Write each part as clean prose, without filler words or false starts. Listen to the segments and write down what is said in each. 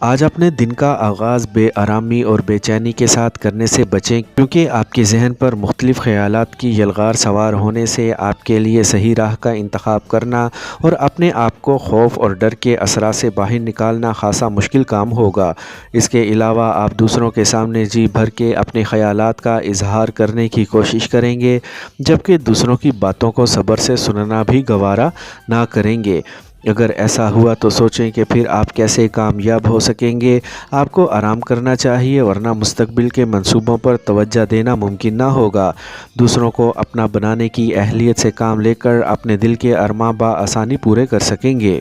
آج اپنے دن کا آغاز بے آرامی اور بے چینی کے ساتھ کرنے سے بچیں، کیونکہ آپ کے ذہن پر مختلف خیالات کی یلغار سوار ہونے سے آپ کے لیے صحیح راہ کا انتخاب کرنا اور اپنے آپ کو خوف اور ڈر کے اثرات سے باہر نکالنا خاصا مشکل کام ہوگا۔ اس کے علاوہ آپ دوسروں کے سامنے جی بھر کے اپنے خیالات کا اظہار کرنے کی کوشش کریں گے، جبکہ دوسروں کی باتوں کو صبر سے سننا بھی گوارا نہ کریں گے۔ اگر ایسا ہوا تو سوچیں کہ پھر آپ کیسے کامیاب ہو سکیں گے۔ آپ کو آرام کرنا چاہیے، ورنہ مستقبل کے منصوبوں پر توجہ دینا ممکن نہ ہوگا۔ دوسروں کو اپنا بنانے کی اہلیت سے کام لے کر اپنے دل کے ارماں بآسانی پورے کر سکیں گے۔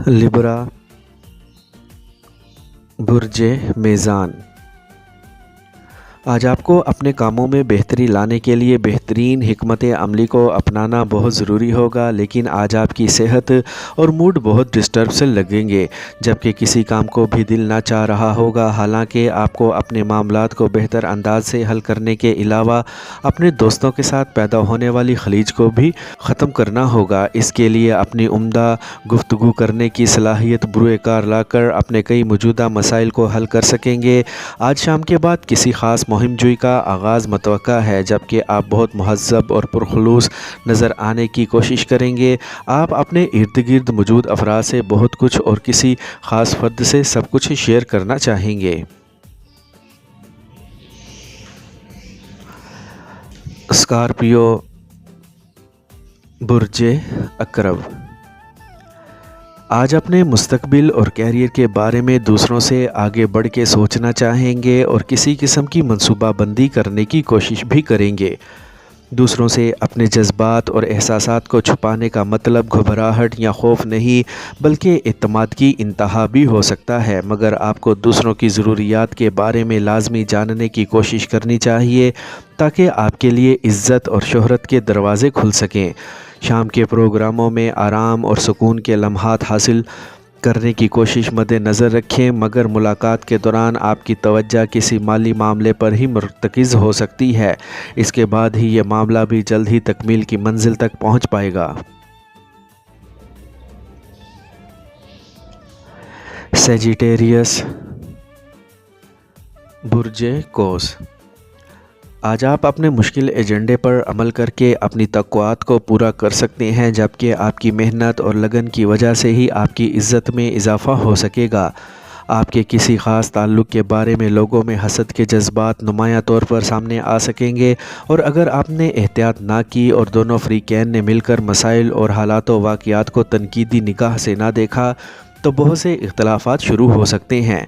لبرا، برج میزان۔ آج آپ کو اپنے کاموں میں بہتری لانے کے لیے بہترین حکمت عملی کو اپنانا بہت ضروری ہوگا، لیکن آج آپ کی صحت اور موڈ بہت ڈسٹرب سے لگیں گے، جبکہ کسی کام کو بھی دل نہ چاہ رہا ہوگا۔ حالانکہ آپ کو اپنے معاملات کو بہتر انداز سے حل کرنے کے علاوہ اپنے دوستوں کے ساتھ پیدا ہونے والی خلیج کو بھی ختم کرنا ہوگا۔ اس کے لیے اپنی عمدہ گفتگو کرنے کی صلاحیت بروئے کار لا کر اپنے کئی موجودہ مسائل کو حل کر سکیں گے۔ آج شام کے بعد کسی خاص مہم جوئی کا آغاز متوقع ہے، جبکہ آپ بہت مہذب اور پرخلوص نظر آنے کی کوشش کریں گے۔ آپ اپنے ارد گرد موجود افراد سے بہت کچھ اور کسی خاص فرد سے سب کچھ شیئر کرنا چاہیں گے۔ اسکارپیو، برج عقرب۔ آج اپنے مستقبل اور کیریئر کے بارے میں دوسروں سے آگے بڑھ کے سوچنا چاہیں گے اور کسی قسم کی منصوبہ بندی کرنے کی کوشش بھی کریں گے۔ دوسروں سے اپنے جذبات اور احساسات کو چھپانے کا مطلب گھبراہٹ یا خوف نہیں، بلکہ اعتماد کی انتہا بھی ہو سکتا ہے، مگر آپ کو دوسروں کی ضروریات کے بارے میں لازمی جاننے کی کوشش کرنی چاہیے تاکہ آپ کے لیے عزت اور شہرت کے دروازے کھل سکیں۔ شام کے پروگراموں میں آرام اور سکون کے لمحات حاصل کرنے کی کوشش مد نظر رکھیں، مگر ملاقات کے دوران آپ کی توجہ کسی مالی معاملے پر ہی مرتکز ہو سکتی ہے۔ اس کے بعد ہی یہ معاملہ بھی جلد ہی تکمیل کی منزل تک پہنچ پائے گا۔ سیجیٹیریس، برج قوس۔ آج آپ اپنے مشکل ایجنڈے پر عمل کر کے اپنی توقعات کو پورا کر سکتے ہیں، جبکہ آپ کی محنت اور لگن کی وجہ سے ہی آپ کی عزت میں اضافہ ہو سکے گا۔ آپ کے کسی خاص تعلق کے بارے میں لوگوں میں حسد کے جذبات نمایاں طور پر سامنے آ سکیں گے، اور اگر آپ نے احتیاط نہ کی اور دونوں فریقین نے مل کر مسائل اور حالات و واقعات کو تنقیدی نگاہ سے نہ دیکھا تو بہت سے اختلافات شروع ہو سکتے ہیں۔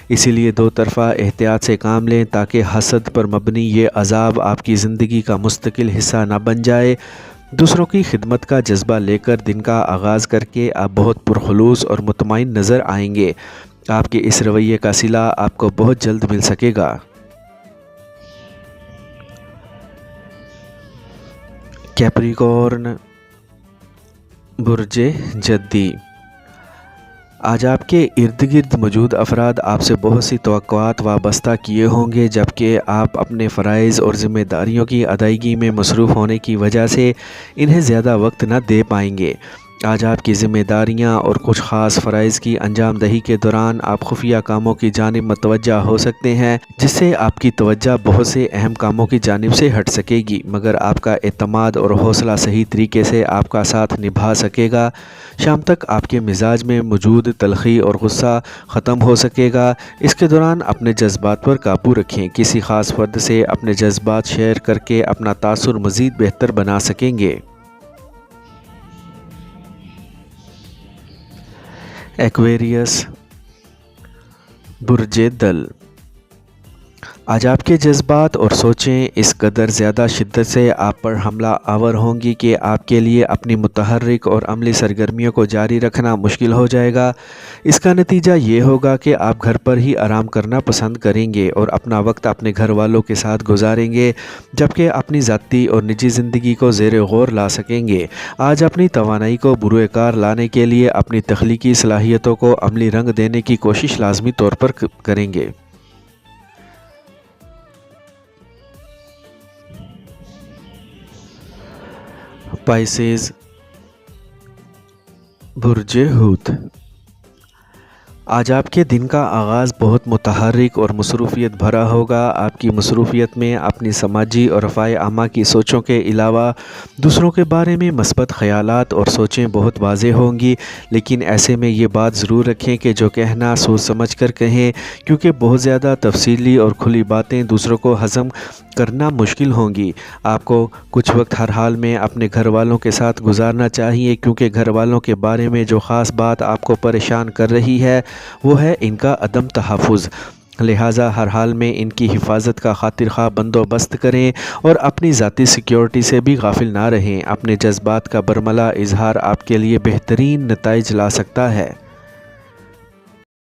اسی لیے دو طرفہ احتیاط سے کام لیں تاکہ حسد پر مبنی یہ عذاب آپ کی زندگی کا مستقل حصہ نہ بن جائے۔ دوسروں کی خدمت کا جذبہ لے کر دن کا آغاز کر کے آپ بہت پرخلوص اور مطمئن نظر آئیں گے۔ آپ کے اس رویے کا صلہ آپ کو بہت جلد مل سکے گا۔ کیپریکورن، برج جدی۔ آج آپ کے ارد گرد موجود افراد آپ سے بہت سی توقعات وابستہ کیے ہوں گے، جبکہ آپ اپنے فرائض اور ذمہ داریوں کی ادائیگی میں مصروف ہونے کی وجہ سے انہیں زیادہ وقت نہ دے پائیں گے۔ آج آپ کی ذمہ داریاں اور کچھ خاص فرائض کی انجام دہی کے دوران آپ خفیہ کاموں کی جانب متوجہ ہو سکتے ہیں، جس سے آپ کی توجہ بہت سے اہم کاموں کی جانب سے ہٹ سکے گی، مگر آپ کا اعتماد اور حوصلہ صحیح طریقے سے آپ کا ساتھ نبھا سکے گا۔ شام تک آپ کے مزاج میں موجود تلخی اور غصہ ختم ہو سکے گا۔ اس کے دوران اپنے جذبات پر قابو رکھیں، کسی خاص فرد سے اپنے جذبات شیئر کر کے اپنا تاثر مزید بہتر بنا سکیں گے۔ ایکویریس، برج دل۔ آج آپ کے جذبات اور سوچیں اس قدر زیادہ شدت سے آپ پر حملہ آور ہوں گی کہ آپ کے لیے اپنی متحرک اور عملی سرگرمیوں کو جاری رکھنا مشکل ہو جائے گا۔ اس کا نتیجہ یہ ہوگا کہ آپ گھر پر ہی آرام کرنا پسند کریں گے اور اپنا وقت اپنے گھر والوں کے ساتھ گزاریں گے، جبکہ اپنی ذاتی اور نجی زندگی کو زیر غور لا سکیں گے۔ آج اپنی توانائی کو بروئے کار لانے کے لیے اپنی تخلیقی صلاحیتوں کو عملی رنگ دینے کی کوشش لازمی طور پر کریں گے۔ پائسیز، برج حوت۔ آج آپ کے دن کا آغاز بہت متحرک اور مصروفیت بھرا ہوگا۔ آپ کی مصروفیت میں اپنی سماجی اور رفاع عامہ کی سوچوں کے علاوہ دوسروں کے بارے میں مثبت خیالات اور سوچیں بہت واضح ہوں گی، لیکن ایسے میں یہ بات ضرور رکھیں کہ جو کہنا سوچ سمجھ کر کہیں، کیونکہ بہت زیادہ تفصیلی اور کھلی باتیں دوسروں کو ہضم کرنا مشکل ہوں گی۔ آپ کو کچھ وقت ہر حال میں اپنے گھر والوں کے ساتھ گزارنا چاہیے، کیونکہ گھر والوں کے بارے میں جو خاص بات آپ کو پریشان کر رہی ہے وہ ہے ان کا عدم تحفظ، لہٰذا ہر حال میں ان کی حفاظت کا خاطر خواہ بندوبست کریں اور اپنی ذاتی سیکیورٹی سے بھی غافل نہ رہیں۔ اپنے جذبات کا برملا اظہار آپ کے لیے بہترین نتائج لا سکتا ہے۔